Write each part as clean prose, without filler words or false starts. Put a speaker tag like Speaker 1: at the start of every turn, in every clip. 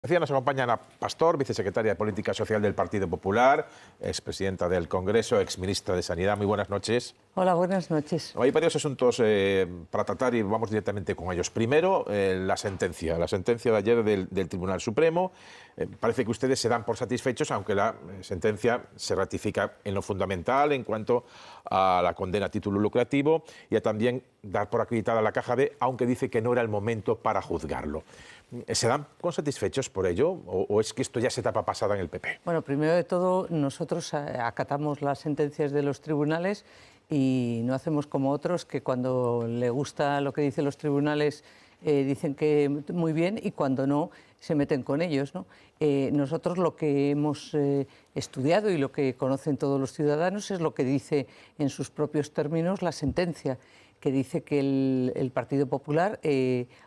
Speaker 1: Nos acompaña Ana Pastor, vicesecretaria de Política Social del Partido Popular, expresidenta del Congreso, exministra de Sanidad. Muy buenas noches.
Speaker 2: Hola, buenas noches.
Speaker 1: Hay varios asuntos para tratar y vamos directamente con ellos. Primero, la sentencia de ayer del Tribunal Supremo. Parece que ustedes se dan por satisfechos, aunque la sentencia se ratifica en lo fundamental en cuanto a la condena a título lucrativo y a también dar por acreditada la Caja B, aunque dice que no era el momento para juzgarlo. ¿Se dan con satisfechos por ello o es que esto ya es etapa pasada en el PP?
Speaker 2: Bueno, primero de todo, nosotros acatamos las sentencias de los tribunales y no hacemos como otros que cuando le gusta lo que dicen los tribunales dicen que muy bien y cuando no se meten con ellos, ¿no? Nosotros lo que hemos estudiado y lo que conocen todos los ciudadanos es lo que dice en sus propios términos la sentencia, que dice que el Partido Popular,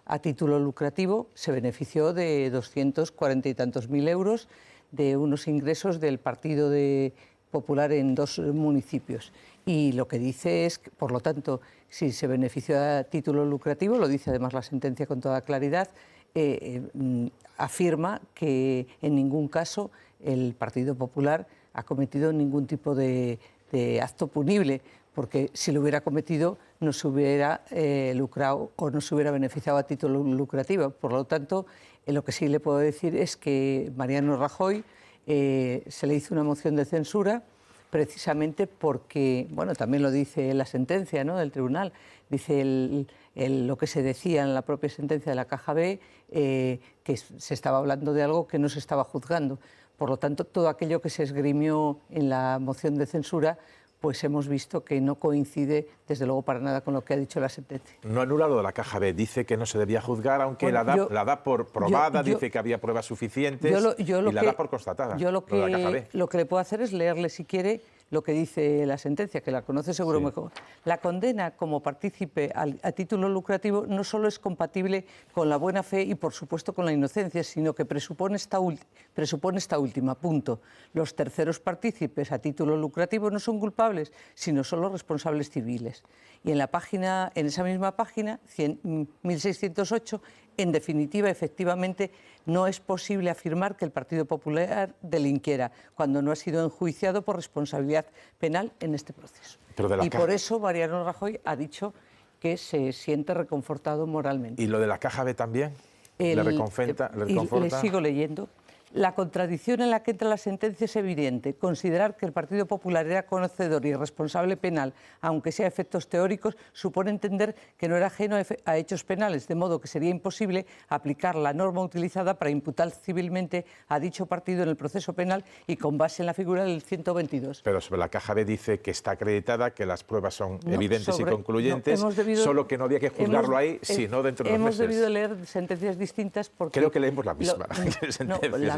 Speaker 2: a título lucrativo, se benefició de 240 y tantos mil euros de unos ingresos del Partido Popular en dos municipios. Y lo que dice es que, por lo tanto, si se benefició a título lucrativo, lo dice además la sentencia con toda claridad, afirma que en ningún caso el Partido Popular ha cometido ningún tipo de acto punible, porque si lo hubiera cometido no se hubiera lucrado o no se hubiera beneficiado a título lucrativo. Por lo tanto, lo que sí le puedo decir es que Mariano Rajoy se le hizo una moción de censura precisamente porque, bueno, también lo dice la sentencia, ¿no?, del tribunal, dice lo que se decía en la propia sentencia de la Caja B, que se estaba hablando de algo que no se estaba juzgando. Por lo tanto, todo aquello que se esgrimió en la moción de censura, pues hemos visto que no coincide, desde luego, para nada con lo que ha dicho la sentencia.
Speaker 1: No anula lo de la Caja B, dice que no se debía juzgar, aunque bueno, la da por probada, dice que había pruebas suficientes y la da por constatada.
Speaker 2: Yo lo que le puedo hacer es leerle, si quiere, lo que dice la sentencia, que la conoce seguro mejor. La condena como partícipe a título lucrativo no solo es compatible con la buena fe y, por supuesto, con la inocencia, sino que presupone esta última, punto. Los terceros partícipes a título lucrativo no son culpables, sino solo responsables civiles. Y en esa misma página, 1608, en definitiva, efectivamente, no es posible afirmar que el Partido Popular delinquiera cuando no ha sido enjuiciado por responsabilidad penal en este proceso. Y por eso Mariano Rajoy ha dicho que se siente reconfortado moralmente.
Speaker 1: ¿Y lo de la Caja B también? ¿Le reconforta?
Speaker 2: Le sigo leyendo. La contradicción en la que entra la sentencia es evidente. Considerar que el Partido Popular era conocedor y responsable penal, aunque sea a efectos teóricos, supone entender que no era ajeno a hechos penales, de modo que sería imposible aplicar la norma utilizada para imputar civilmente a dicho partido en el proceso penal y con base en la figura del 122.
Speaker 1: Pero sobre la Caja B dice que está acreditada, que las pruebas son evidentes y concluyentes, solo que no había que juzgarlo ahí, sino dentro de los meses.
Speaker 2: Hemos debido leer sentencias distintas porque...
Speaker 1: Creo que leemos la misma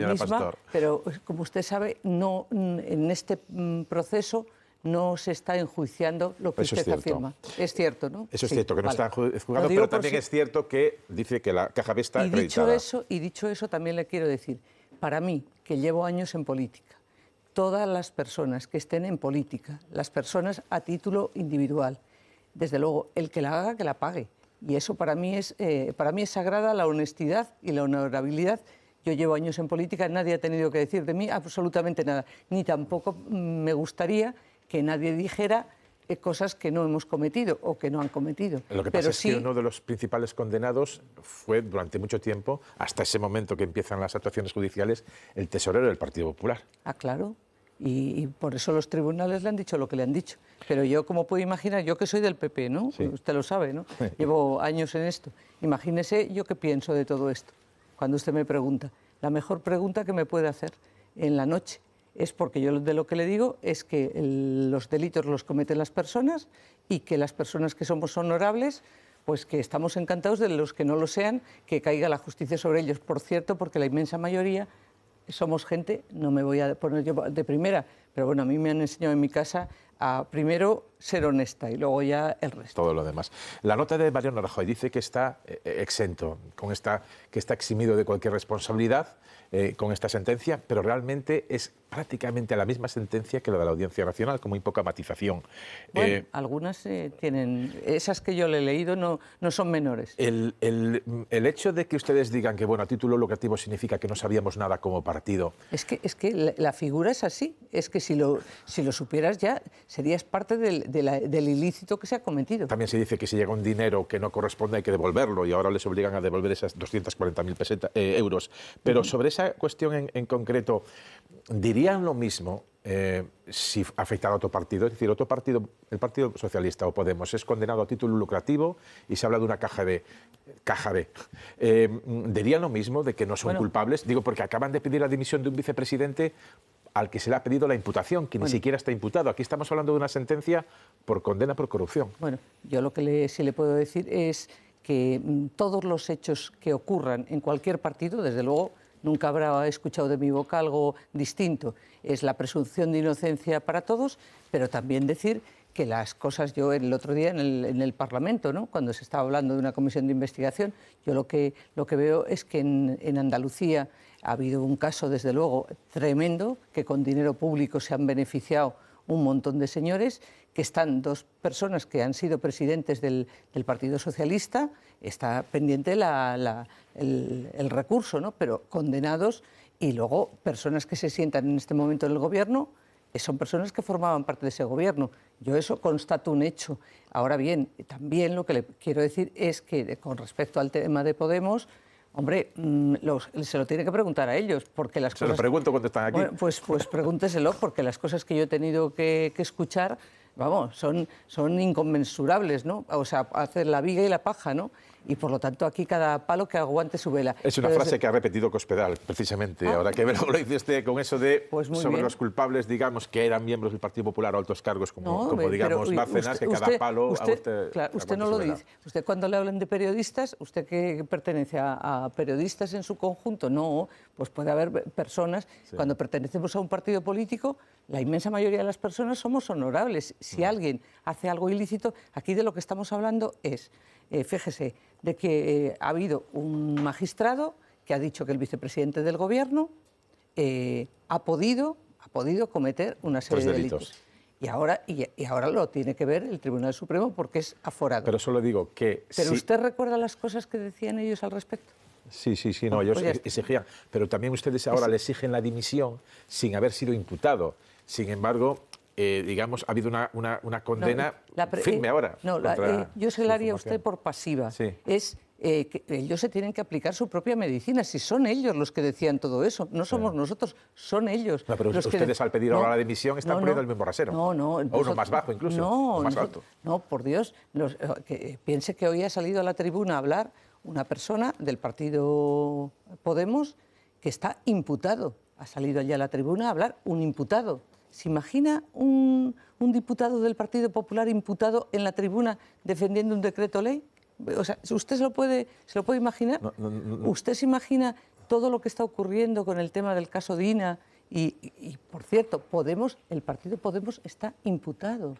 Speaker 2: misma, pero como usted sabe, no, en este proceso no se está enjuiciando lo que usted afirma. Es cierto, ¿no?
Speaker 1: Eso es cierto, que no está juzgando, pero también es cierto que dice que la Caja B está acreditada.
Speaker 2: Dicho eso, también le quiero decir, para mí, que llevo años en política, todas las personas que estén en política, las personas a título individual, desde luego, el que la haga, que la pague. Y eso para mí es sagrada la honestidad y la honorabilidad. Yo llevo años en política, nadie ha tenido que decir de mí absolutamente nada. Ni tampoco me gustaría que nadie dijera cosas que no hemos cometido o que no han cometido.
Speaker 1: Lo que pasa es que uno de los principales condenados fue durante mucho tiempo, hasta ese momento que empiezan las actuaciones judiciales, el tesorero del Partido Popular.
Speaker 2: Ah, claro. Y por eso los tribunales le han dicho lo que le han dicho. Pero yo, como puede imaginar, yo que soy del PP, ¿no?
Speaker 1: Sí.
Speaker 2: Usted lo sabe, ¿no? Llevo años en esto. Imagínese yo qué pienso de todo esto. Cuando usted me pregunta, la mejor pregunta que me puede hacer en la noche es porque yo de lo que le digo es que los delitos los cometen las personas y que las personas que somos honorables, pues que estamos encantados de los que no lo sean, que caiga la justicia sobre ellos. Por cierto, porque la inmensa mayoría somos gente, no me voy a poner yo de primera, pero bueno, a mí me han enseñado en mi casa a primero ser honesta y luego ya el resto.
Speaker 1: Todo lo demás. La nota de Mariano Rajoy dice que está exento, que está eximido de cualquier responsabilidad con esta sentencia, pero realmente es prácticamente la misma sentencia que la de la Audiencia Nacional, con muy poca matización.
Speaker 2: Bueno, algunas tienen, esas que yo le he leído no son menores.
Speaker 1: El hecho de que ustedes digan que, bueno, a título lucrativo significa que no sabíamos nada como partido.
Speaker 2: Es que la figura es así, es que si lo supieras ya serías parte del ilícito que se ha cometido.
Speaker 1: También se dice que si llega un dinero que no corresponde hay que devolverlo y ahora les obligan a devolver esas 240.000 euros. Pero sobre esa cuestión en concreto, ¿dirían lo mismo si afectara a otro partido? Es decir, otro partido, el Partido Socialista o Podemos, es condenado a título lucrativo y se habla de una caja B. ¿Dirían lo mismo de que no son culpables? Digo, porque acaban de pedir la dimisión de un vicepresidente al que se le ha pedido la imputación, que ni siquiera está imputado. Aquí estamos hablando de una sentencia por condena por corrupción.
Speaker 2: Bueno, yo lo que sí le puedo decir es que todos los hechos que ocurran en cualquier partido, desde luego, nunca habrá escuchado de mi boca algo distinto. Es la presunción de inocencia para todos, pero también decir que las cosas, yo el otro día en el Parlamento, ¿no?, cuando se estaba hablando de una comisión de investigación, yo lo que veo es que en Andalucía ha habido un caso, desde luego, tremendo, que con dinero público se han beneficiado un montón de señores, que están dos personas que han sido presidentes del Partido Socialista, está pendiente el recurso, ¿no?, pero condenados, y luego personas que se sientan en este momento en el Gobierno, son personas que formaban parte de ese Gobierno. Yo eso constato un hecho. Ahora bien, también lo que le quiero decir es que con respecto al tema de Podemos, hombre, se lo tiene que preguntar a ellos, porque las cosas...
Speaker 1: Se lo pregunto cuando están aquí.
Speaker 2: Bueno, pues pregúnteselo, porque las cosas que yo he tenido que escuchar, vamos, son inconmensurables, ¿no? O sea, hacer la viga y la paja, ¿no? Y por lo tanto aquí cada palo que aguante su vela.
Speaker 1: Es una frase que ha repetido Cospedal, precisamente. Ahora que lo dice usted con eso de
Speaker 2: pues
Speaker 1: sobre
Speaker 2: bien.
Speaker 1: Los culpables, digamos, que eran miembros del Partido Popular o altos cargos, como digamos, Bárcenas, que cada palo...
Speaker 2: Usted no lo dice. Usted cuando le hablan de periodistas, usted que pertenece a periodistas en su conjunto, no, pues puede haber personas, cuando pertenecemos a un partido político, la inmensa mayoría de las personas somos honorables. Si alguien hace algo ilícito, aquí de lo que estamos hablando es, fíjese, de que ha habido un magistrado que ha dicho que el vicepresidente del Gobierno ha podido cometer una serie de delitos. Y ahora lo tiene que ver el Tribunal Supremo porque es aforado.
Speaker 1: Pero solo digo que...
Speaker 2: ¿Pero usted recuerda las cosas que decían ellos al respecto?
Speaker 1: Sí, no, ellos exigían. Pero también ustedes ahora le exigen la dimisión sin haber sido imputado. Sin embargo, digamos, ha habido una condena firme ahora.
Speaker 2: No, yo se la haría a usted por pasiva.
Speaker 1: Sí.
Speaker 2: Es que ellos se tienen que aplicar su propia medicina. Si son ellos los que decían todo eso, no somos nosotros, son ellos.
Speaker 1: No, pero
Speaker 2: los
Speaker 1: ustedes al pedir ahora la dimisión están poniendo el mismo rasero.
Speaker 2: No.
Speaker 1: O uno más bajo incluso, o más alto.
Speaker 2: No, por Dios. Piense que hoy ha salido a la tribuna a hablar una persona del partido Podemos que está imputado. Ha salido allá a la tribuna a hablar un imputado. ¿Se imagina un diputado del Partido Popular imputado en la tribuna defendiendo un decreto ley? O sea, ¿usted se lo puede imaginar?
Speaker 1: No.
Speaker 2: ¿Usted se imagina todo lo que está ocurriendo con el tema del caso Dina? Y por cierto, el Partido Podemos está imputado.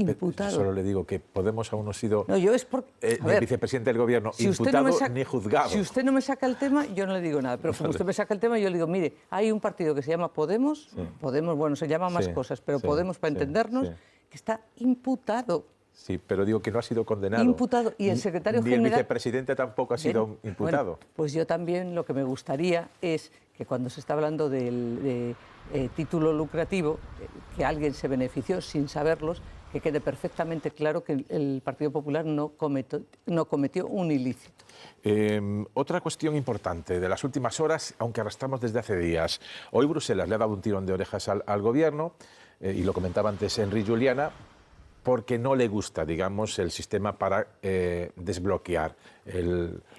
Speaker 2: Imputado.
Speaker 1: Solo le digo que Podemos aún no ha sido
Speaker 2: ni
Speaker 1: vicepresidente del Gobierno imputado ni juzgado.
Speaker 2: Si usted no me saca el tema, yo no le digo nada. Pero como usted me saca el tema, yo le digo, mire, hay un partido que se llama Podemos, bueno, se llama más cosas, pero Podemos, para entendernos, que está imputado.
Speaker 1: Sí, pero digo que no ha sido condenado.
Speaker 2: Imputado. Y el secretario general...
Speaker 1: Ni el vicepresidente tampoco ha sido imputado.
Speaker 2: Bueno, pues yo también lo que me gustaría es que cuando se está hablando de título lucrativo, que alguien se benefició sin saberlos, que quede perfectamente claro que el Partido Popular no cometió un ilícito.
Speaker 1: Otra cuestión importante de las últimas horas, aunque arrastramos desde hace días. Hoy Bruselas le ha dado un tirón de orejas al Gobierno, y lo comentaba antes Enrique Juliana, porque no le gusta, digamos, el sistema para desbloquear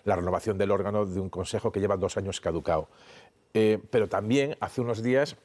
Speaker 1: la renovación del órgano de un Consejo que lleva 2 años caducado. Pero también, hace unos días,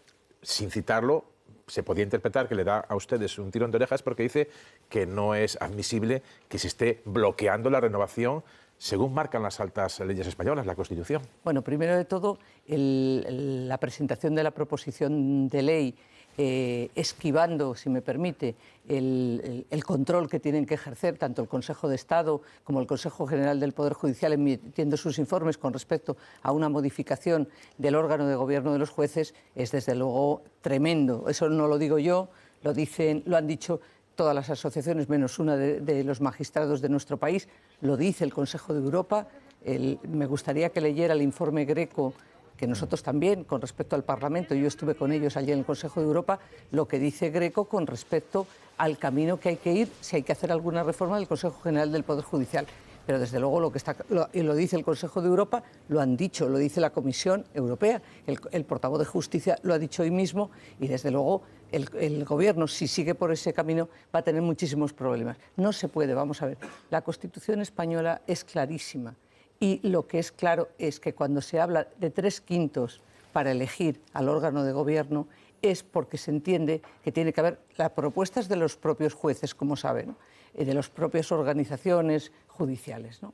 Speaker 1: sin citarlo, se podía interpretar que le da a ustedes un tirón de orejas porque dice que no es admisible que se esté bloqueando la renovación según marcan las altas leyes españolas, la Constitución.
Speaker 2: Bueno, primero de todo, la presentación de la proposición de ley, esquivando, si me permite, el control que tienen que ejercer tanto el Consejo de Estado como el Consejo General del Poder Judicial emitiendo sus informes con respecto a una modificación del órgano de gobierno de los jueces, es desde luego tremendo. Eso no lo digo yo, lo han dicho todas las asociaciones, menos una de los magistrados de nuestro país, lo dice el Consejo de Europa. Me gustaría que leyera el informe Greco, que nosotros también, con respecto al Parlamento, yo estuve con ellos allí en el Consejo de Europa, lo que dice Greco con respecto al camino que hay que ir, si hay que hacer alguna reforma del Consejo General del Poder Judicial. Pero desde luego lo dice el Consejo de Europa, lo han dicho, lo dice la Comisión Europea, el portavoz de Justicia lo ha dicho hoy mismo, y desde luego el Gobierno, si sigue por ese camino, va a tener muchísimos problemas. No se puede, vamos a ver, la Constitución española es clarísima. Y lo que es claro es que cuando se habla de 3/5 para elegir al órgano de gobierno es porque se entiende que tiene que haber las propuestas de los propios jueces, como saben, de las propias organizaciones judiciales, ¿no?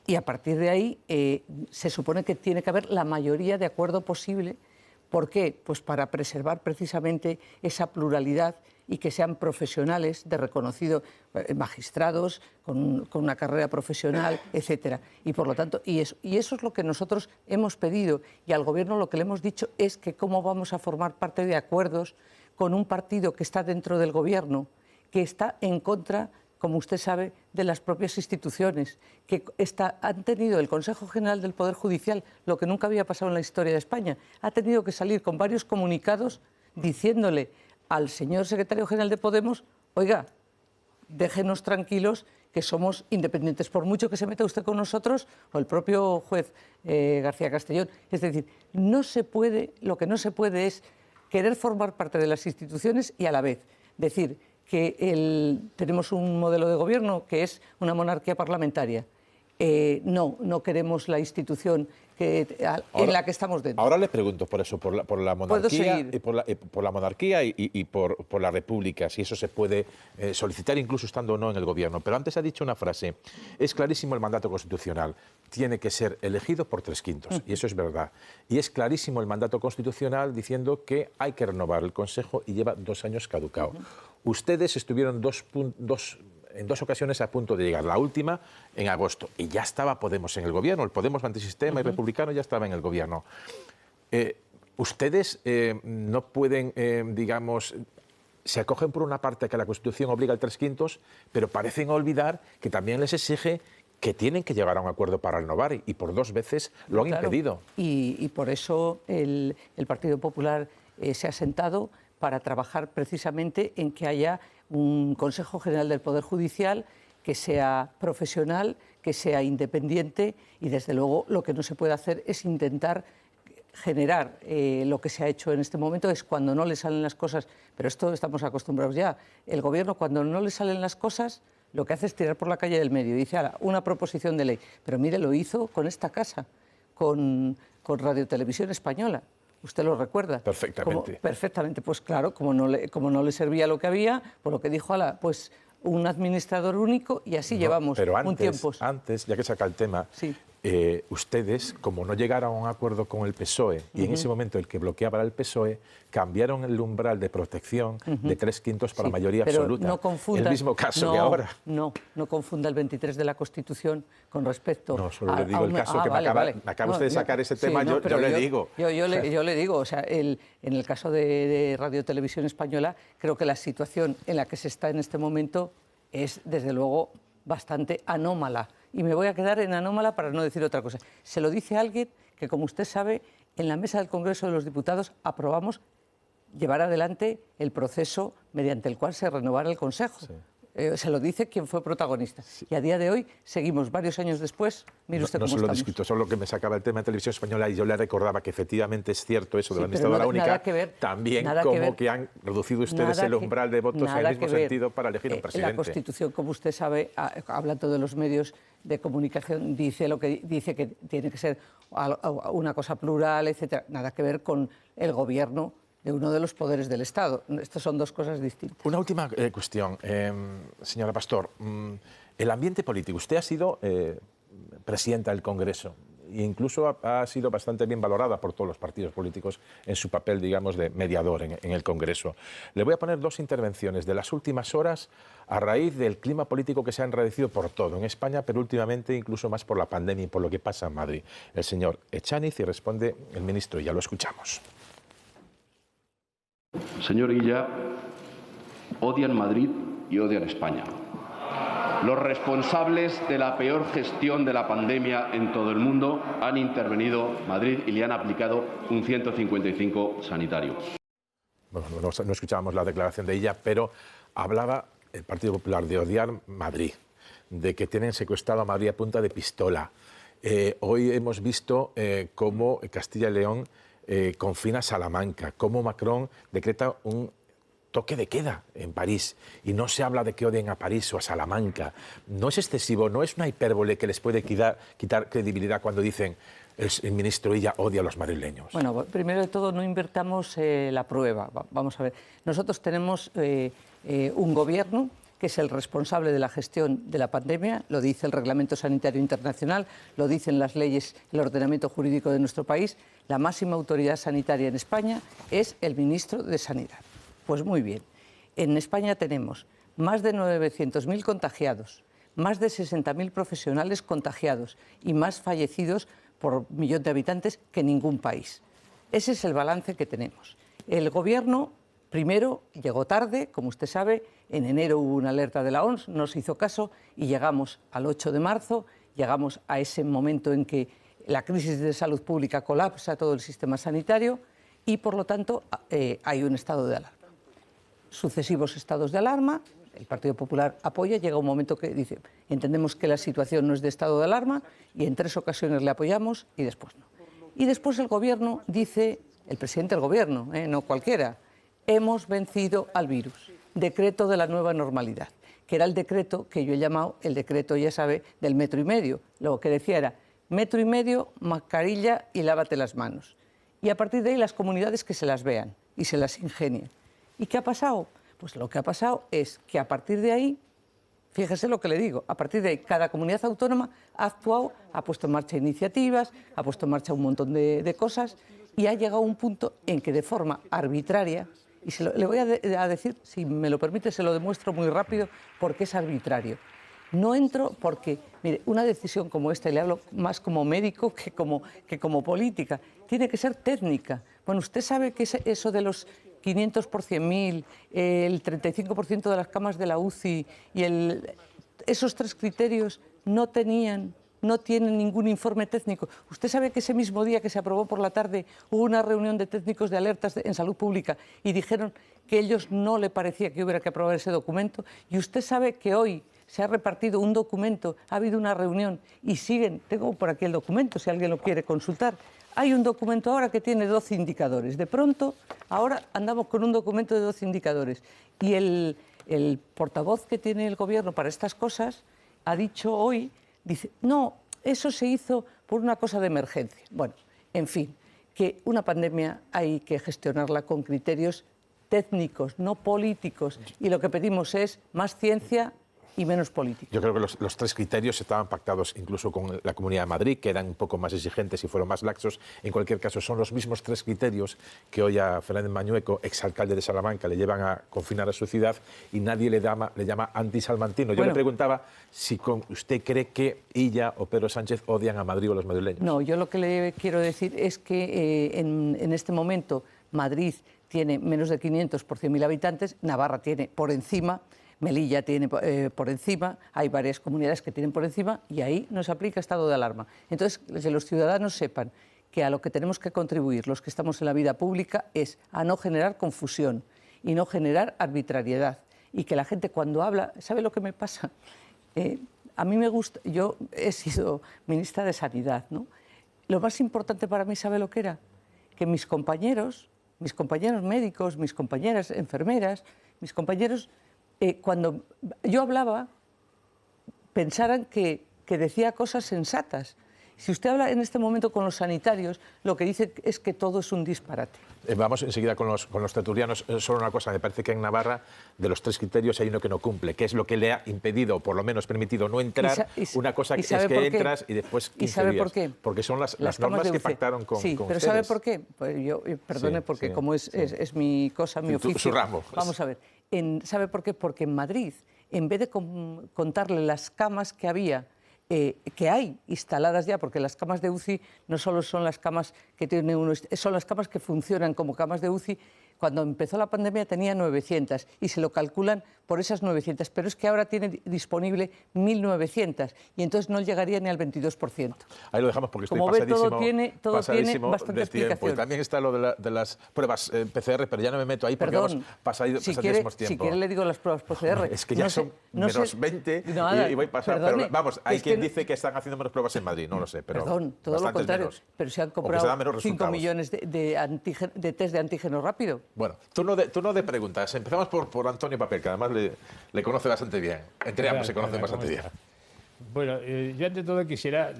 Speaker 2: Y a partir de ahí se supone que tiene que haber la mayoría de acuerdo posible. ¿Por qué? Pues para preservar precisamente esa pluralidad y que sean profesionales de reconocido, magistrados con una carrera profesional, etcétera. Y por lo tanto, y eso es lo que nosotros hemos pedido, y al Gobierno lo que le hemos dicho es que cómo vamos a formar parte de acuerdos con un partido que está dentro del Gobierno, que está en contra, como usted sabe, de las propias instituciones, que han tenido el Consejo General del Poder Judicial, lo que nunca había pasado en la historia de España, ha tenido que salir con varios comunicados diciéndole al señor secretario general de Podemos: oiga, déjenos tranquilos, que somos independientes, por mucho que se meta usted con nosotros, o el propio juez García Castellón. Es decir, lo que no se puede es querer formar parte de las instituciones y a la vez decir que tenemos un modelo de gobierno que es una monarquía parlamentaria. No queremos la institución en la que estamos dentro.
Speaker 1: Ahora le pregunto por eso, por la monarquía, y por la monarquía y por la república, si eso se puede solicitar incluso estando o no en el gobierno. Pero antes ha dicho una frase: es clarísimo el mandato constitucional, tiene que ser elegido por 3/5, y eso es verdad. Y es clarísimo el mandato constitucional diciendo que hay que renovar el Consejo y lleva 2 años caducado. Ustedes estuvieron en 2 ocasiones a punto de llegar, la última en agosto, y ya estaba Podemos en el gobierno, el Podemos antisistema y republicano ya estaba en el gobierno. Ustedes no pueden, digamos, se acogen por una parte a que la Constitución obliga al 3/5, pero parecen olvidar que también les exige que tienen que llegar a un acuerdo para renovar, y por 2 veces lo han impedido.
Speaker 2: Y por eso el Partido Popular se ha sentado para trabajar precisamente en que haya un Consejo General del Poder Judicial que sea profesional, que sea independiente, y desde luego lo que no se puede hacer es intentar generar lo que se ha hecho en este momento, es cuando no le salen las cosas, pero esto estamos acostumbrados ya. El Gobierno, cuando no le salen las cosas, lo que hace es tirar por la calle del medio y dice: ahora, una proposición de ley. Pero mire, lo hizo con esta casa, con Radio Televisión Española. ¿Usted lo recuerda?
Speaker 1: Perfectamente.
Speaker 2: Perfectamente. Pues claro, como no le servía lo que había, por lo que dijo: pues un administrador único, y así llevamos un tiempo.
Speaker 1: Antes, ya que saca el tema,
Speaker 2: sí.
Speaker 1: Ustedes, como no llegaron a un acuerdo con el PSOE, y en ese momento el que bloqueaba era el PSOE, cambiaron el umbral de protección de 3/5 para mayoría absoluta.
Speaker 2: No confunda,
Speaker 1: el mismo caso que ahora.
Speaker 2: No confunda el 23 de la Constitución con respecto
Speaker 1: No, solo le digo el caso que me acaba usted de sacar ese tema, yo le digo.
Speaker 2: Yo le digo, o sea, en el caso de Radio Televisión Española, creo que la situación en la que se está en este momento es, desde luego, bastante anómala. Y me voy a quedar en anómala para no decir otra cosa. Se lo dice alguien que, como usted sabe, en la mesa del Congreso de los Diputados aprobamos llevar adelante el proceso mediante el cual se renovara el Consejo. Sí. Se lo dice quien fue protagonista. Sí. Y a día de hoy, seguimos varios años después, mire usted cómo estamos. No se lo discuto,
Speaker 1: solo que me sacaba el tema de Televisión Española, y yo le recordaba que efectivamente es cierto eso de la administradora única,
Speaker 2: nada que ver,
Speaker 1: también como que han reducido ustedes el umbral de votos en el mismo sentido para elegir un presidente.
Speaker 2: La Constitución, como usted sabe, habla todos los medios de comunicación, dice que tiene que ser una cosa plural, etcétera. Nada que ver con el gobierno de uno de los poderes del Estado. Estas son 2 cosas distintas.
Speaker 1: Una última cuestión, señora Pastor. El ambiente político. Usted ha sido presidenta del Congreso. E incluso ha sido bastante bien valorada por todos los partidos políticos en su papel, digamos, de mediador en el Congreso. Le voy a poner dos intervenciones de las últimas horas a raíz del clima político que se ha enrarecido por todo en España, pero últimamente incluso más por la pandemia y por lo que pasa en Madrid. El señor Echaniz, y responde el ministro, y ya lo escuchamos.
Speaker 3: Señor Illa, odian Madrid y odian España. Los responsables de la peor gestión de la pandemia en todo el mundo han intervenido en Madrid y le han aplicado un 155 sanitario.
Speaker 1: Bueno, no escuchábamos la declaración de ella, pero hablaba el Partido Popular de odiar Madrid, de que tienen secuestrado a Madrid a punta de pistola. Hoy hemos visto cómo Castilla y León confina Salamanca, cómo Macron decreta un toque de queda en París, y no se habla de que odien a París o a Salamanca. ¿No es excesivo, no es una hipérbole que les puede quitar credibilidad cuando dicen el ministro Illa odia a los madrileños?
Speaker 2: Bueno, primero de todo, no invertamos la prueba. Vamos a ver, nosotros tenemos un gobierno que es el responsable de la gestión de la pandemia, lo dice el Reglamento Sanitario Internacional, lo dicen las leyes, el ordenamiento jurídico de nuestro país. La máxima autoridad sanitaria en España es el ministro de Sanidad. Pues muy bien, en España tenemos más de 900.000 contagiados, más de 60.000 profesionales contagiados y más fallecidos por millón de habitantes que ningún país. Ese es el balance que tenemos. El Gobierno, primero, llegó tarde, como usted sabe, en enero hubo una alerta de la OMS, no se hizo caso y llegamos al 8 de marzo, llegamos a ese momento en que la crisis de salud pública colapsa todo el sistema sanitario y, por lo tanto, hay un estado de alarma. Sucesivos estados de alarma, el Partido Popular apoya, llega un momento que dice, entendemos que la situación no es de estado de alarma y en 3 ocasiones le apoyamos y después no. Y después el Gobierno dice, el presidente del Gobierno, no cualquiera, hemos vencido al virus, decreto de la nueva normalidad, que era el decreto que yo he llamado el decreto, ya sabe, del 1,5 metros. Lo que decía era 1,5 metros, mascarilla y lávate las manos. Y a partir de ahí las comunidades que se las vean y se las ingenien. ¿Y qué ha pasado? Pues lo que ha pasado es que a partir de ahí, fíjese lo que le digo, a partir de ahí cada comunidad autónoma ha actuado, ha puesto en marcha iniciativas, ha puesto en marcha un montón de cosas y ha llegado a un punto en que de forma arbitraria, y le voy a decir, si me lo permite, se lo demuestro muy rápido porque es arbitrario. No entro porque, mire, una decisión como esta, y le hablo más como médico que como política, tiene que ser técnica. Bueno, usted sabe que eso de los 500 por 100.000, el 35% de las camas de la UCI y esos 3 criterios no tienen ningún informe técnico. Usted sabe que ese mismo día que se aprobó por la tarde hubo una reunión de técnicos de alertas en salud pública y dijeron que a ellos no le parecía que hubiera que aprobar ese documento. Y usted sabe que hoy se ha repartido un documento, ha habido una reunión y siguen, tengo por aquí el documento si alguien lo quiere consultar. Hay un documento ahora que tiene 12 indicadores. De pronto, ahora andamos con un documento de 12 indicadores. Y el portavoz que tiene el Gobierno para estas cosas ha dicho hoy, dice, no, eso se hizo por una cosa de emergencia. Bueno, en fin, que una pandemia hay que gestionarla con criterios técnicos, no políticos. Y lo que pedimos es más ciencia y menos política.
Speaker 1: Yo creo que los 3 criterios estaban pactados incluso con la Comunidad de Madrid, que eran un poco más exigentes y fueron más laxos. En cualquier caso, son los mismos 3 criterios que hoy a Fernández Mañueco, exalcalde de Salamanca, le llevan a confinar a su ciudad y nadie le llama antisalmantino. Yo le preguntaba si usted cree que Illa o Pedro Sánchez odian a Madrid o los madrileños.
Speaker 2: No, yo lo que le quiero decir es que en este momento Madrid tiene menos de 500 por 100.000 habitantes, Navarra tiene por encima, Melilla tiene por encima, hay varias comunidades que tienen por encima y ahí no se aplica estado de alarma. Entonces, que los ciudadanos sepan que a lo que tenemos que contribuir los que estamos en la vida pública es a no generar confusión y no generar arbitrariedad. Y que la gente cuando habla, ¿sabe lo que me pasa? A mí me gusta, yo he sido ministra de Sanidad, ¿no? Lo más importante para mí, ¿sabe lo que era? Que mis compañeros médicos, mis compañeras enfermeras, mis compañeros, cuando yo hablaba, pensaran que decía cosas sensatas Si usted habla en este momento con los sanitarios, lo que dice es que todo es un disparate.
Speaker 1: Vamos enseguida con los tertulianos. Solo una cosa, me parece que en Navarra, de los 3 criterios, hay uno que no cumple, que es lo que le ha impedido, o por lo menos permitido, no entrar. Una cosa que es que entras y después 15
Speaker 2: ¿Y sabe
Speaker 1: días.
Speaker 2: por qué?
Speaker 1: Porque son las normas que pactaron con
Speaker 2: Sí, pero
Speaker 1: ustedes.
Speaker 2: ¿sabe por qué? Pues yo, perdone, porque como es mi cosa, mi oficio...
Speaker 1: Su ramo. Pues.
Speaker 2: Vamos a ver. ¿Sabe por qué? Porque en Madrid, en vez de contarle las camas que había, que hay instaladas ya, porque las camas de UCI no solo son las camas que tiene uno, son las camas que funcionan como camas de UCI. Cuando empezó la pandemia tenía 900 y se lo calculan por esas 900, pero es que ahora tiene disponible 1.900 y entonces no llegaría ni al 22%.
Speaker 1: Ahí lo dejamos porque estoy
Speaker 2: como
Speaker 1: pasadísimo,
Speaker 2: ve, todo tiene bastante explicación.
Speaker 1: Y también está lo de las pruebas PCR, pero ya no me meto ahí porque
Speaker 2: Perdón,
Speaker 1: pasadísimos tiempo.
Speaker 2: Si quiere le digo las pruebas PCR.
Speaker 1: Es que ya son menos 20 y voy a pasar. Pero vamos, hay quien dice que están haciendo menos pruebas en Madrid, no lo sé. Pero
Speaker 2: perdón, todo lo contrario.
Speaker 1: Menos.
Speaker 2: Pero se han comprado 5 millones de test de antígeno rápido.
Speaker 1: Bueno, turno de preguntas. Empezamos por Antonio Papel, que además le conoce bastante bien. Entre ambos se conocen bastante bien.
Speaker 4: Bueno, yo ante todo quisiera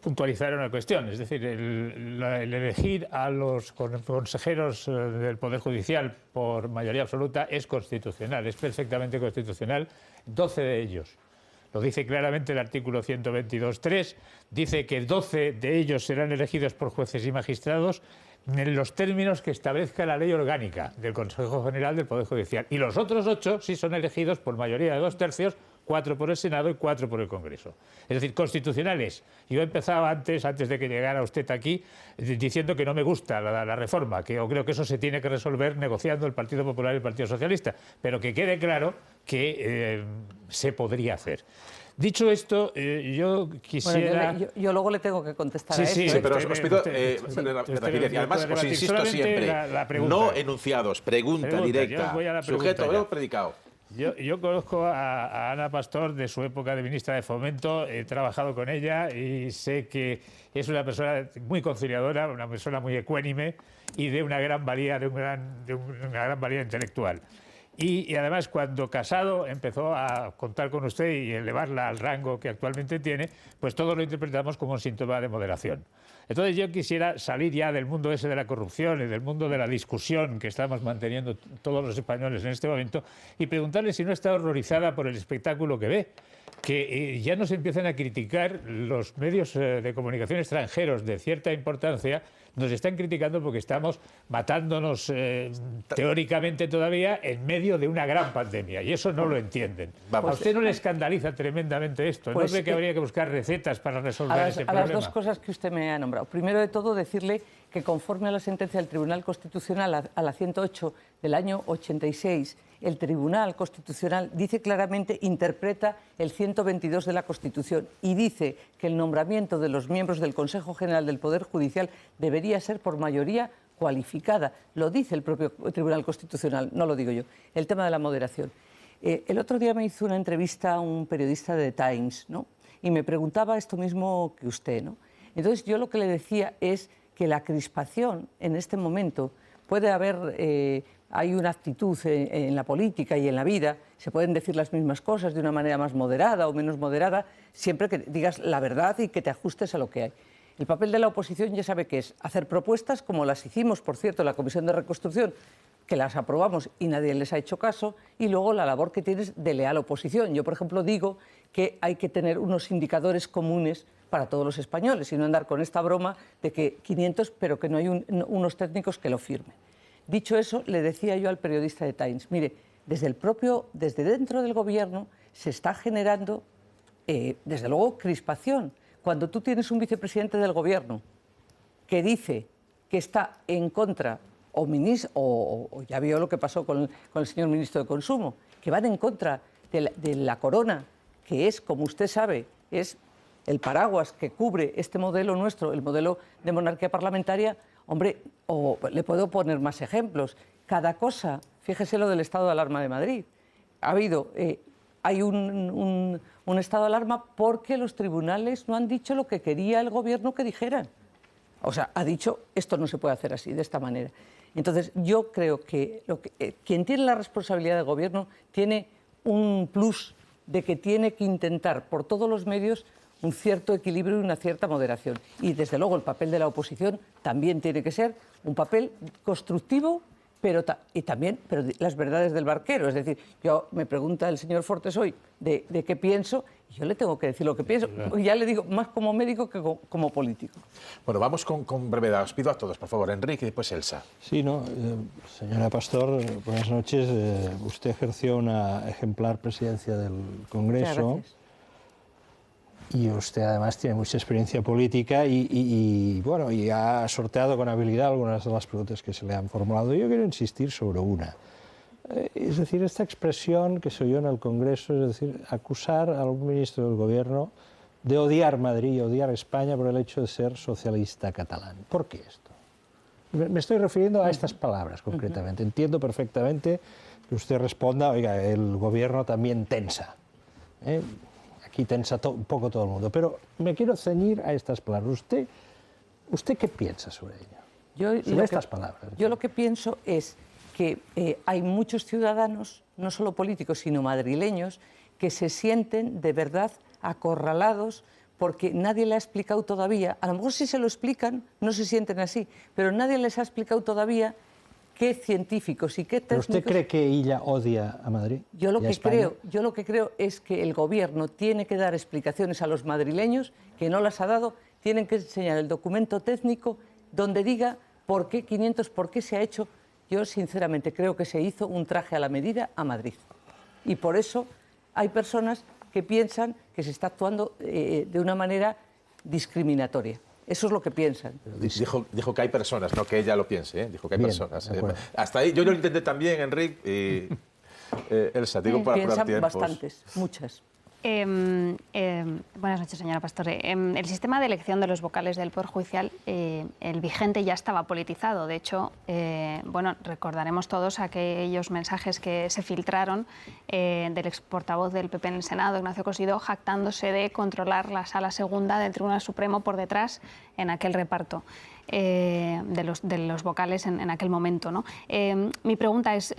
Speaker 4: puntualizar una cuestión. Es decir, el elegir a los consejeros del Poder Judicial por mayoría absoluta es constitucional, es perfectamente constitucional. 12 de ellos. Lo dice claramente el artículo 122.3. Dice que 12 de ellos serán elegidos por jueces y magistrados en los términos que establezca la ley orgánica del Consejo General del Poder Judicial. Y los otros 8 sí son elegidos por mayoría de 2/3, 4 por el Senado y 4 por el Congreso. Es decir, constitucionales. Yo he empezado antes de que llegara usted aquí, diciendo que no me gusta la reforma, que yo creo que eso se tiene que resolver negociando el Partido Popular y el Partido Socialista, pero que quede claro que se podría hacer. Dicho esto, yo quisiera...
Speaker 2: Bueno, yo luego le tengo que contestar a esto.
Speaker 1: Sí, pero os pido rapidez. Y además os insisto siempre, no enunciados, pregunta directa, sujeto, verbo, predicado.
Speaker 4: Yo conozco a Ana Pastor de su época de ministra de Fomento, he trabajado con ella y sé que es una persona muy conciliadora, una persona muy ecuánime y de una gran valía, de una gran valía intelectual. Y además, cuando Casado empezó a contar con usted y elevarla al rango que actualmente tiene, pues todos lo interpretamos como un síntoma de moderación. Entonces yo quisiera salir ya del mundo ese de la corrupción y del mundo de la discusión que estamos manteniendo todos los españoles en este momento y preguntarle si no está horrorizada por el espectáculo que ve, que ya nos empiezan a criticar los medios de comunicación extranjeros de cierta importancia, nos están criticando porque estamos matándonos teóricamente todavía en medio de una gran pandemia y eso no lo entienden.
Speaker 1: Vamos.
Speaker 4: ¿A usted no le escandaliza tremendamente esto?
Speaker 2: Pues,
Speaker 4: ¿No cree que habría que buscar recetas para resolver ese problema?
Speaker 2: A las dos cosas que usted me ha nombrado. Primero de todo, decirle que conforme a la sentencia del Tribunal Constitucional, a la 108 del año 86, el Tribunal Constitucional dice claramente, interpreta el 122 de la Constitución y dice que el nombramiento de los miembros del Consejo General del Poder Judicial debería ser por mayoría cualificada. Lo dice el propio Tribunal Constitucional, no lo digo yo. El tema de la moderación. El otro día me hizo una entrevista a un periodista de The Times, ¿no? Y me preguntaba esto mismo que usted, ¿no? Entonces yo lo que le decía es que la crispación en este momento puede haber... hay una actitud en la política y en la vida, se pueden decir las mismas cosas de una manera más moderada o menos moderada, siempre que digas la verdad y que te ajustes a lo que hay. El papel de la oposición ya sabe que es hacer propuestas, como las hicimos, por cierto, en la Comisión de Reconstrucción, que las aprobamos y nadie les ha hecho caso, y luego la labor que tienes de leal oposición. Yo, por ejemplo, digo que hay que tener unos indicadores comunes para todos los españoles y no andar con esta broma de que 500, pero que no hay unos técnicos que lo firmen. Dicho eso, le decía yo al periodista de Times, mire, desde dentro del gobierno se está generando, desde luego, crispación. Cuando tú tienes un vicepresidente del gobierno que dice que está en contra, o ya vio lo que pasó con el señor ministro de Consumo, que van en contra de la corona, que es, como usted sabe, es el paraguas que cubre este modelo nuestro, el modelo de monarquía parlamentaria. Hombre, o le puedo poner más ejemplos. Cada cosa, fíjese lo del estado de alarma de Madrid. Hay un estado de alarma porque los tribunales no han dicho lo que quería el gobierno que dijeran. O sea, ha dicho, esto no se puede hacer así, de esta manera. Entonces, yo creo que quien tiene la responsabilidad del gobierno tiene un plus de que tiene que intentar por todos los medios un cierto equilibrio y una cierta moderación. Y desde luego el papel de la oposición también tiene que ser un papel constructivo, pero también las verdades del barquero. Es decir, me pregunta el señor Fortes hoy de qué pienso, y yo le tengo que decir lo que pienso. Ya le digo, más como médico que como político.
Speaker 1: Bueno, vamos con brevedad. Os pido a todos, por favor, Enrique y después Elsa.
Speaker 5: Sí, no, señora Pastor, buenas noches. Usted ejerció una ejemplar presidencia del Congreso. Y usted además tiene mucha experiencia política bueno, y ha sorteado con habilidad algunas de las preguntas que se le han formulado. Yo quiero insistir sobre una. Es decir, esta expresión que se oyó en el Congreso, es decir, acusar a algún ministro del Gobierno de odiar Madrid y odiar España por el hecho de ser socialista catalán. ¿Por qué esto? Me estoy refiriendo a estas palabras concretamente. Entiendo perfectamente que usted responda, oiga, el Gobierno también tensa. Aquí tensa un poco todo el mundo, pero me quiero ceñir a estas palabras. ¿Usted qué piensa sobre ello? Sobre estas palabras.
Speaker 2: Yo lo que pienso es que hay muchos ciudadanos, no solo políticos, sino madrileños, que se sienten de verdad acorralados porque nadie le ha explicado todavía, a lo mejor si se lo explican no se sienten así, pero nadie les ha explicado todavía qué científicos y qué técnicos...
Speaker 5: ¿Pero usted cree que ella odia a Madrid?
Speaker 2: Yo lo que creo es que el Gobierno tiene que dar explicaciones a los madrileños, que no las ha dado, tienen que enseñar el documento técnico donde diga por qué 500, por qué se ha hecho. Yo sinceramente creo que se hizo un traje a la medida a Madrid. Y por eso hay personas que piensan que se está actuando de una manera discriminatoria. Eso es lo que piensan.
Speaker 1: Dijo que hay personas, no que ella lo piense, dijo que hay personas. Hasta ahí yo lo intenté también, Enrique, y Elsa, digo para apurar tiempos.
Speaker 2: Piensan bastantes, muchas.
Speaker 6: Buenas noches, señora Pastore. El sistema de elección de los vocales del Poder Judicial, el vigente, ya estaba politizado. De hecho, bueno, recordaremos todos aquellos mensajes que se filtraron del ex portavoz del PP en el Senado, Ignacio Cosidó, jactándose de controlar la Sala Segunda del Tribunal Supremo por detrás en aquel reparto de los vocales en aquel momento, ¿no? Mi pregunta es,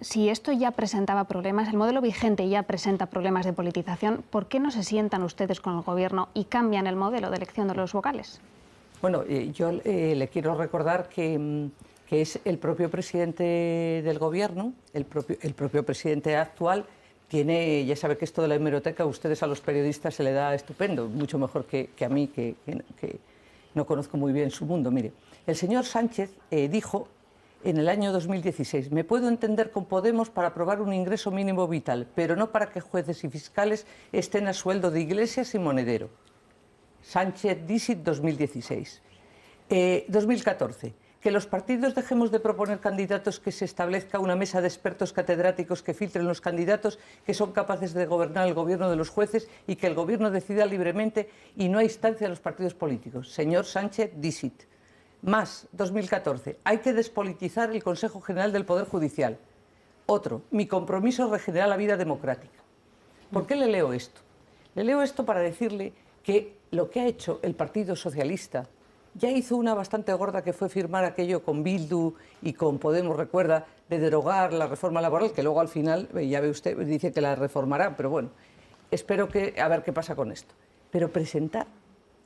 Speaker 6: si esto ya presentaba problemas, el modelo vigente ya presenta problemas de politización, ¿por qué no se sientan ustedes con el Gobierno y cambian el modelo de elección de los vocales?
Speaker 2: Bueno, yo le quiero recordar que es el propio presidente del Gobierno, el propio presidente actual, ya sabe que esto de la hemeroteca a ustedes, a los periodistas, se le da estupendo, mucho mejor que a mí, que no conozco muy bien su mundo. Mire, el señor Sánchez dijo en el año 2016, me puedo entender con Podemos para aprobar un ingreso mínimo vital, pero no para que jueces y fiscales estén a sueldo de Iglesias y Monedero. Sánchez dicit 2016. 2014. Que los partidos dejemos de proponer candidatos, que se establezca una mesa de expertos catedráticos que filtren los candidatos que son capaces de gobernar el gobierno de los jueces y que el gobierno decida libremente y no a instancia de los partidos políticos. Señor Sánchez dicit. Más, 2014. Hay que despolitizar el Consejo General del Poder Judicial. Otro, mi compromiso es regenerar la vida democrática. ¿Por qué le leo esto? Le leo esto para decirle que lo que ha hecho el Partido Socialista ya hizo una bastante gorda, que fue firmar aquello con Bildu y con Podemos, recuerda, de derogar la reforma laboral, que luego al final, ya ve usted, dice que la reformará, pero bueno, espero a ver qué pasa con esto. Pero presentar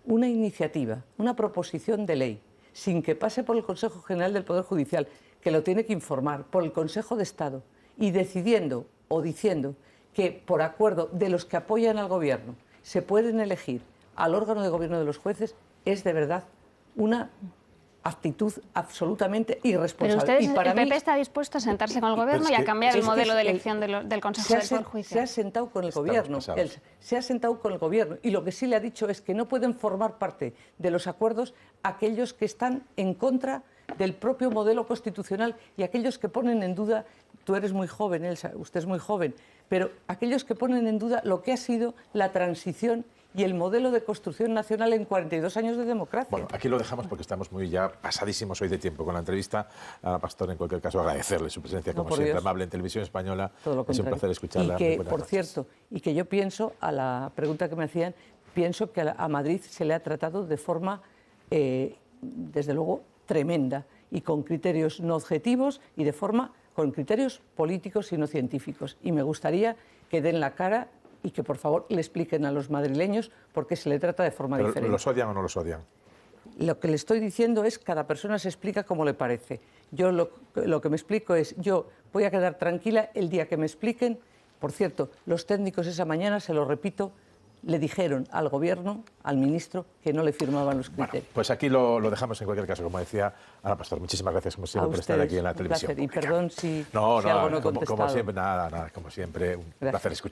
Speaker 2: una iniciativa, una proposición de ley, sin que pase por el Consejo General del Poder Judicial, que lo tiene que informar, por el Consejo de Estado, y decidiendo o diciendo que por acuerdo de los que apoyan al Gobierno se pueden elegir al órgano de gobierno de los jueces, es de verdad una actitud absolutamente irresponsable.
Speaker 6: Pero ustedes, el PP está dispuesto a sentarse con el Gobierno y a cambiar el modelo de elección del Consejo del Poder Judicial.
Speaker 2: Se ha sentado con el Gobierno, se ha sentado con el Gobierno, y lo que sí le ha dicho es que no pueden formar parte de los acuerdos aquellos que están en contra del propio modelo constitucional y aquellos que ponen en duda, tú eres muy joven, Elsa, usted es muy joven, pero aquellos que ponen en duda lo que ha sido la transición y el modelo de construcción nacional en 42 años de democracia.
Speaker 1: Bueno, aquí lo dejamos porque estamos muy ya pasadísimos hoy de tiempo con la entrevista. A la Pastor, en cualquier caso, agradecerle su presencia, como siempre, Dios, amable en Televisión Española. Es un placer escucharla.
Speaker 2: Y que, por cierto, y que yo pienso, a la pregunta que me hacían, pienso que a Madrid se le ha tratado de forma, desde luego, tremenda, y con criterios no objetivos y con criterios políticos y no científicos. Y me gustaría que den la cara y que por favor le expliquen a los madrileños por qué se le trata de forma
Speaker 1: ¿Pero
Speaker 2: diferente.
Speaker 1: los odian o no los odian?
Speaker 2: Lo que le estoy diciendo es que cada persona se explica como le parece. Yo lo que me explico es, yo voy a quedar tranquila el día que me expliquen. Por cierto, los técnicos esa mañana, se lo repito, le dijeron al gobierno, al ministro, que no le firmaban los criterios.
Speaker 1: Bueno, pues aquí lo dejamos en cualquier caso, como decía Ana Pastor. Muchísimas gracias, como siempre, por estar aquí en la televisión.
Speaker 2: Y perdón si
Speaker 1: No,
Speaker 2: algo no he
Speaker 1: como
Speaker 2: contestado.
Speaker 1: siempre, nada, como siempre, un placer escuchar.